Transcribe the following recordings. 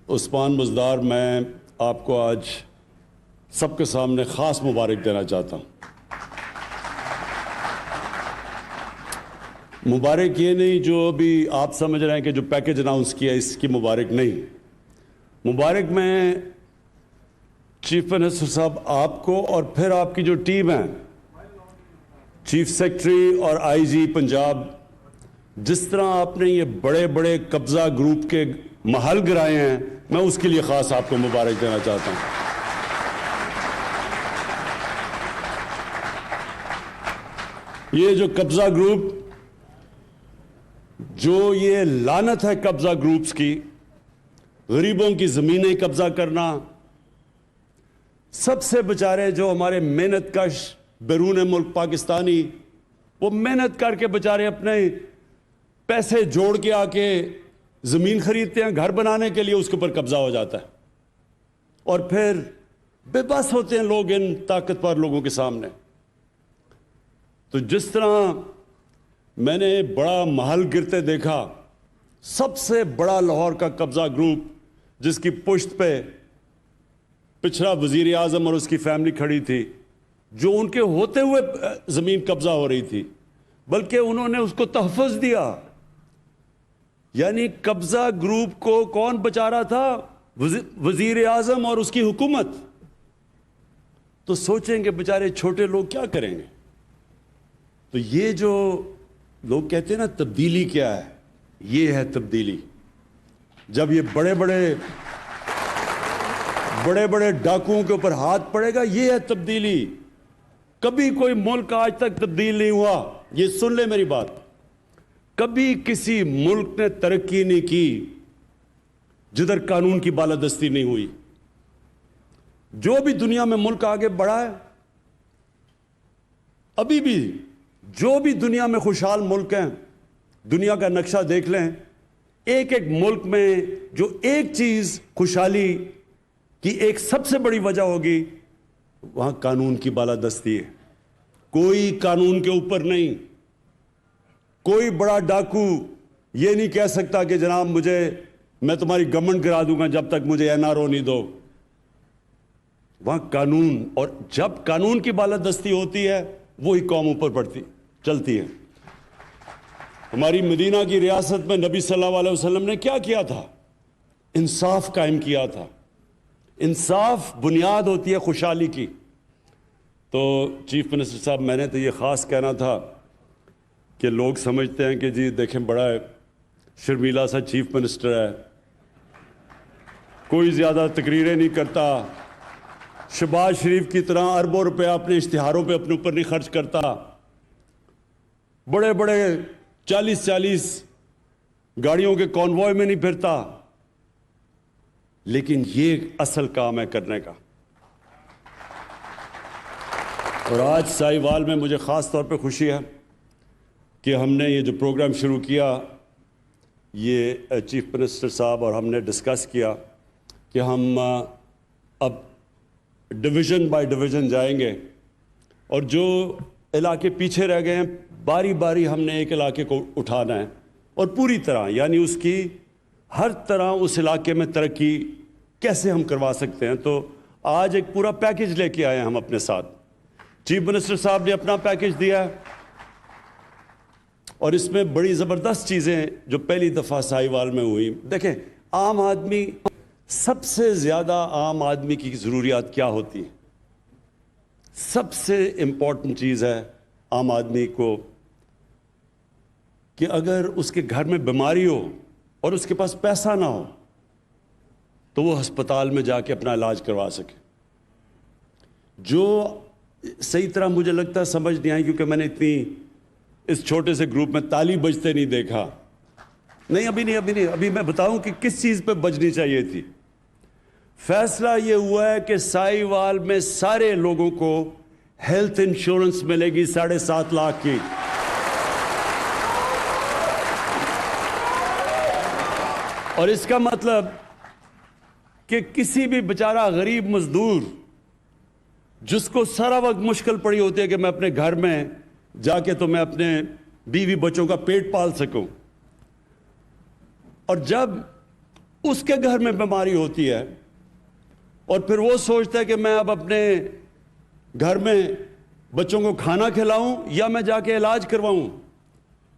عثمان بزدار، میں آپ کو آج سب کے سامنے خاص مبارک دینا چاہتا ہوں۔ مبارک یہ نہیں جو ابھی آپ سمجھ رہے ہیں کہ جو پیکج اناؤنس کیا اس کی مبارک نہیں، مبارک میں چیف منسٹر صاحب آپ کو اور پھر آپ کی جو ٹیم ہے، چیف سیکرٹری اور آئی جی پنجاب، جس طرح آپ نے یہ بڑے بڑے قبضہ گروپ کے محل گرائے ہیں، میں اس کے لیے خاص آپ کو مبارک دینا چاہتا ہوں۔ یہ جو قبضہ گروپ، جو یہ لعنت ہے قبضہ گروپس کی، غریبوں کی زمینیں قبضہ کرنا، سب سے بچارے جو ہمارے محنت کش بیرون ملک پاکستانی، وہ محنت کر کے بچارے اپنے پیسے جوڑ کے آ کے زمین خریدتے ہیں گھر بنانے کے لیے، اس کے اوپر قبضہ ہو جاتا ہے اور پھر بے بس ہوتے ہیں لوگ ان طاقتور لوگوں کے سامنے۔ تو جس طرح میں نے بڑا محل گرتے دیکھا، سب سے بڑا لاہور کا قبضہ گروپ جس کی پشت پہ پچھلا وزیر اعظم اور اس کی فیملی کھڑی تھی، جو ان کے ہوتے ہوئے زمین قبضہ ہو رہی تھی، بلکہ انہوں نے اس کو تحفظ دیا۔ یعنی قبضہ گروپ کو کون بچا رہا تھا؟ وزیر اعظم اور اس کی حکومت۔ تو سوچیں کہ بیچارے چھوٹے لوگ کیا کریں گے؟ تو یہ جو لوگ کہتے ہیں نا تبدیلی کیا ہے، یہ ہے تبدیلی۔ جب یہ بڑے بڑے ڈاکوؤں کے اوپر ہاتھ پڑے گا، یہ ہے تبدیلی۔ کبھی کوئی ملک آج تک تبدیل نہیں ہوا، یہ سن لے میری بات۔ کبھی کسی ملک نے ترقی نہیں کی جدھر قانون کی بالادستی نہیں ہوئی۔ جو بھی دنیا میں ملک آگے بڑھا ہے، ابھی بھی جو بھی دنیا میں خوشحال ملک ہیں، دنیا کا نقشہ دیکھ لیں، ایک ایک ملک میں جو ایک چیز خوشحالی کی ایک سب سے بڑی وجہ ہوگی، وہاں قانون کی بالادستی ہے۔ کوئی قانون کے اوپر نہیں۔ کوئی بڑا ڈاکو یہ نہیں کہہ سکتا کہ جناب میں تمہاری گورنمنٹ گرا دوں گا جب تک مجھے NRO نہیں دو۔ وہاں قانون، اور جب قانون کی بالادستی ہوتی ہے وہی قوم اوپر چلتی ہے۔ ہماری مدینہ کی ریاست میں نبی صلی اللہ علیہ وسلم نے کیا کیا تھا؟ انصاف قائم کیا تھا۔ انصاف بنیاد ہوتی ہے خوشحالی کی۔ تو چیف منسٹر صاحب، میں نے تو یہ خاص کہنا تھا کہ لوگ سمجھتے ہیں کہ جی دیکھیں بڑا شرمیلا سا چیف منسٹر ہے، کوئی زیادہ تقریریں نہیں کرتا، شہباز شریف کی طرح اربوں روپے اپنے اشتہاروں پہ اپنے اوپر نہیں خرچ کرتا، بڑے 40 گاڑیوں کے کانوائے میں نہیں پھرتا۔ لیکن یہ اصل کام ہے کرنے کا۔ اور آج ساہیوال میں مجھے خاص طور پہ خوشی ہے کہ ہم نے یہ جو پروگرام شروع کیا، یہ چیف منسٹر صاحب اور ہم نے ڈسکس کیا کہ ہم اب ڈویژن بائی ڈویژن جائیں گے، اور جو علاقے پیچھے رہ گئے ہیں باری باری ہم نے ایک علاقے کو اٹھانا ہے، اور پوری طرح یعنی اس کی ہر طرح اس علاقے میں ترقی کیسے ہم کروا سکتے ہیں۔ تو آج ایک پورا پیکج لے کے آئے ہیں ہم اپنے ساتھ۔ چیف منسٹر صاحب نے اپنا پیکج دیا ہے، اور اس میں بڑی زبردست چیزیں جو پہلی دفعہ ساہیوال میں ہوئی۔ دیکھیں، عام آدمی، سب سے زیادہ عام آدمی کی ضروریات کیا ہوتی ہیں؟ سب سے امپورٹنٹ چیز ہے عام آدمی کو کہ اگر اس کے گھر میں بیماری ہو اور اس کے پاس پیسہ نہ ہو تو وہ ہسپتال میں جا کے اپنا علاج کروا سکے۔ جو صحیح طرح مجھے لگتا ہے سمجھ نہیں آئی، کیونکہ میں نے اتنی اس چھوٹے سے گروپ میں تالی بجتے نہیں دیکھا۔ ابھی میں بتاؤں کہ کس چیز پہ بجنی چاہیے تھی۔ فیصلہ یہ ہوا ہے کہ ساہیوال میں سارے لوگوں کو ہیلتھ انشورنس ملے گی 7.5 لاکھ کی۔ اور اس کا مطلب کہ کسی بھی بیچارہ غریب مزدور جس کو سارا وقت مشکل پڑی ہوتی ہے کہ میں اپنے گھر میں جا کے تو میں اپنے بیوی بچوں کا پیٹ پال سکوں، اور جب اس کے گھر میں بیماری ہوتی ہے اور پھر وہ سوچتا ہے کہ میں اب اپنے گھر میں بچوں کو کھانا کھلاؤں یا میں جا کے علاج کرواؤں.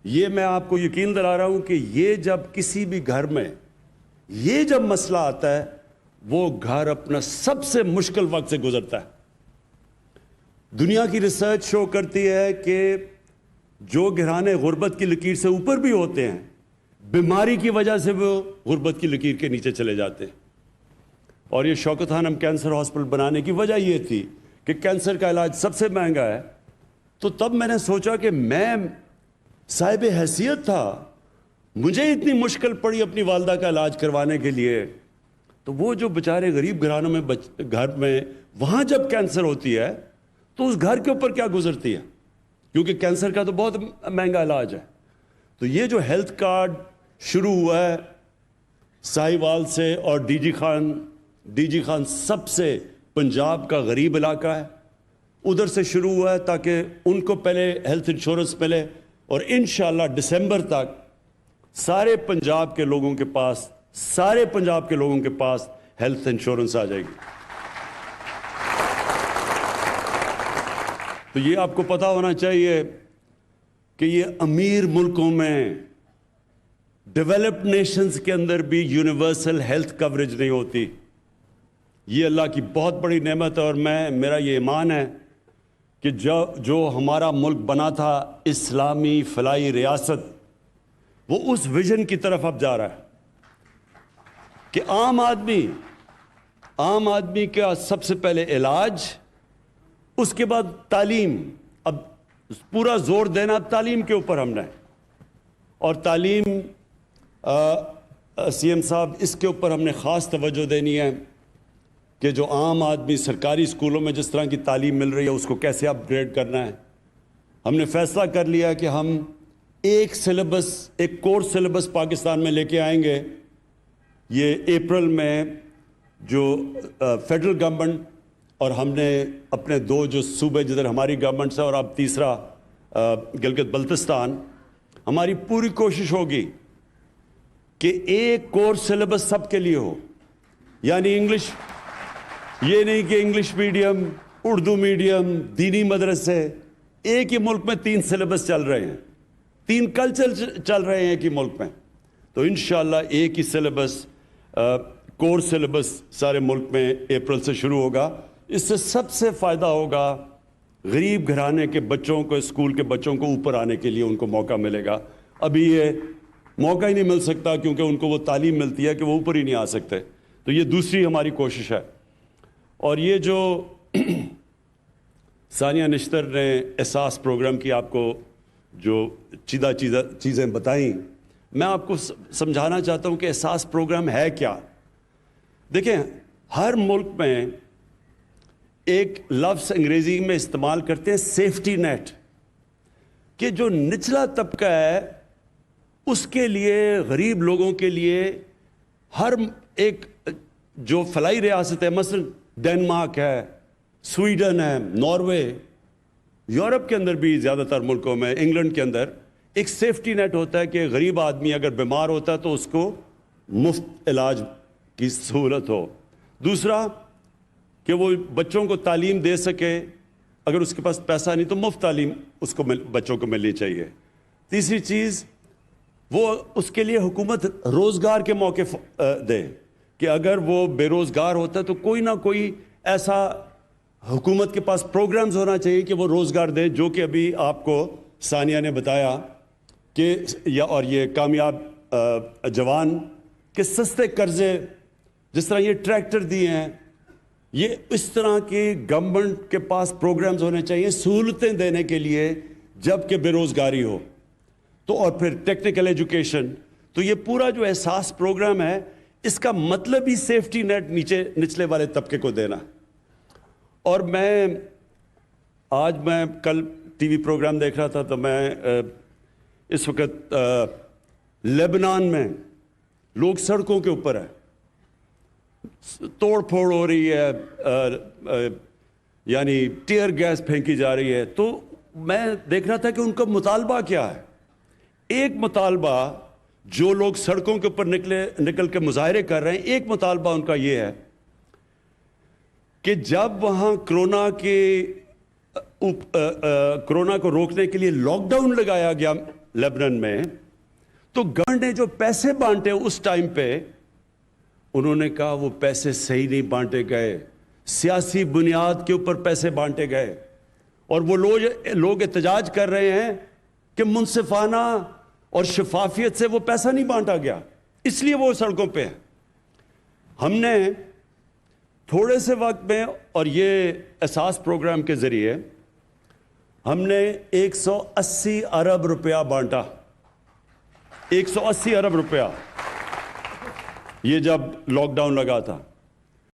یہ میں آپ کو یقین دلا رہا ہوں کہ یہ جب کسی بھی گھر میں یہ جب مسئلہ آتا ہے وہ گھر اپنا سب سے مشکل وقت سے گزرتا ہے. دنیا کی ریسرچ شو کرتی ہے کہ جو گھرانے غربت کی لکیر سے اوپر بھی ہوتے ہیں بیماری کی وجہ سے وہ غربت کی لکیر کے نیچے چلے جاتے ہیں. اور یہ شوکت خانم کینسر ہاسپٹل بنانے کی وجہ یہ تھی کہ کینسر کا علاج سب سے مہنگا ہے. تو تب میں نے سوچا کہ میں صاحب حیثیت تھا, مجھے اتنی مشکل پڑی اپنی والدہ کا علاج کروانے کے لیے, تو وہ جو بیچارے غریب گھرانوں میں گھر میں وہاں جب کینسر ہوتی ہے تو اس گھر کے اوپر کیا گزرتی ہے, کیونکہ کینسر کا تو بہت مہنگا علاج ہے. تو یہ جو ہیلتھ کارڈ شروع ہوا ہے ساہیوال سے, اور ڈی جی خان سب سے پنجاب کا غریب علاقہ ہے, ادھر سے شروع ہوا ہے تاکہ ان کو پہلے ہیلتھ انشورنس ملے, اور انشاءاللہ دسمبر تک سارے پنجاب کے لوگوں کے پاس ہیلتھ انشورنس آ جائے گی. تو یہ آپ کو پتا ہونا چاہیے کہ یہ امیر ملکوں میں, ڈیولپڈ نیشنز کے اندر بھی یونیورسل ہیلتھ کوریج نہیں ہوتی. یہ اللہ کی بہت بڑی نعمت ہے, اور میرا یہ ایمان ہے کہ جو ہمارا ملک بنا تھا اسلامی فلاحی ریاست, وہ اس ویژن کی طرف اب جا رہا ہے کہ عام آدمی کا سب سے پہلے علاج, اس کے بعد تعلیم. اب پورا زور دینا تعلیم کے اوپر ہم نے, اور تعلیم سی ایم صاحب اس کے اوپر ہم نے خاص توجہ دینی ہے کہ جو عام آدمی سرکاری اسکولوں میں جس طرح کی تعلیم مل رہی ہے اس کو کیسے اپ گریڈ کرنا ہے. ہم نے فیصلہ کر لیا کہ ہم ایک کورس سلیبس پاکستان میں لے کے آئیں گے. یہ اپریل میں جو فیڈرل گورنمنٹ اور ہم نے اپنے دو جو صوبے جدھر ہماری گورنمنٹ ہے اور اب تیسرا گلگت بلتستان, ہماری پوری کوشش ہوگی کہ ایک کورس سلیبس سب کے لیے ہو. یعنی انگلش, یہ نہیں کہ انگلش میڈیم, اردو میڈیم, دینی مدرسے, ایک ہی ملک میں 3 سلیبس چل رہے ہیں, 3 کلچر چل رہے ہیں ایک ہی ملک میں. تو انشاءاللہ ایک ہی سلیبس, کورس سلیبس سارے ملک میں اپریل سے شروع ہوگا. اس سے سب سے فائدہ ہوگا غریب گھرانے کے بچوں کو, اسکول کے بچوں کو اوپر آنے کے لیے ان کو موقع ملے گا. ابھی یہ موقع ہی نہیں مل سکتا کیونکہ ان کو وہ تعلیم ملتی ہے کہ وہ اوپر ہی نہیں آ سکتے. تو یہ دوسری ہماری کوشش ہے. اور یہ جو ثانیہ نشتر نے احساس پروگرام کی آپ کو جو چیزیں بتائیں, میں آپ کو سمجھانا چاہتا ہوں کہ احساس پروگرام ہے کیا. دیکھیں, ہر ملک میں ایک لفظ انگریزی میں استعمال کرتے ہیں سیفٹی نیٹ, کہ جو نچلا طبقہ ہے اس کے لیے, غریب لوگوں کے لیے, ہر ایک جو فلاحی ریاست ہے, مثلا ڈنمارک ہے, سویڈن ہے, ناروے, یورپ کے اندر بھی زیادہ تر ملکوں میں, انگلینڈ کے اندر ایک سیفٹی نیٹ ہوتا ہے کہ غریب آدمی اگر بیمار ہوتا ہے تو اس کو مفت علاج کی سہولت ہو. دوسرا کہ وہ بچوں کو تعلیم دے سکے, اگر اس کے پاس پیسہ نہیں تو مفت تعلیم اس کو بچوں کو ملنی چاہیے. تیسری چیز, وہ اس کے لیے حکومت روزگار کے موقع دے کہ اگر وہ بے روزگار ہوتا ہے تو کوئی نہ کوئی ایسا حکومت کے پاس پروگرامز ہونا چاہیے کہ وہ روزگار دے, جو کہ ابھی آپ کو ثانیہ نے بتایا کہ اور یہ کامیاب جوان کے سستے قرضے, جس طرح یہ ٹریکٹر دیے ہیں, یہ اس طرح کی گورنمنٹ کے پاس پروگرامز ہونے چاہیے سہولتیں دینے کے لیے جب کہ بے روزگاری ہو. تو اور پھر ٹیکنیکل ایجوکیشن. تو یہ پورا جو احساس پروگرام ہے اس کا مطلب ہی سیفٹی نیٹ نچلے والے طبقے کو دینا. اور آج میں کل ٹی وی پروگرام دیکھ رہا تھا تو میں اس وقت لیبنان میں لوگ سڑکوں کے اوپر ہیں, توڑ پھوڑ ہو رہی ہے, یعنی ٹیئر گیس پھینکی جا رہی ہے. تو میں دیکھ رہا تھا کہ ان کا مطالبہ کیا ہے. ایک مطالبہ جو لوگ سڑکوں کے اوپر نکل کے مظاہرے کر رہے ہیں، ایک مطالبہ ان کا یہ ہے کہ جب وہاں کرونا کو روکنے کے لیے لاک ڈاؤن لگایا گیا لیبنان میں، تو گورنمنٹ نے جو پیسے بانٹے اس ٹائم پہ، انہوں نے کہا وہ پیسے صحیح نہیں بانٹے گئے، سیاسی بنیاد کے اوپر پیسے بانٹے گئے، اور وہ لوگ احتجاج کر رہے ہیں کہ منصفانہ اور شفافیت سے وہ پیسہ نہیں بانٹا گیا، اس لیے وہ سڑکوں پہ ہیں۔ ہم نے تھوڑے سے وقت میں اور یہ احساس پروگرام کے ذریعے ہم نے 180 ارب روپیہ بانٹا، 180 ارب روپیہ، یہ جب لاک ڈاؤن لگا تھا۔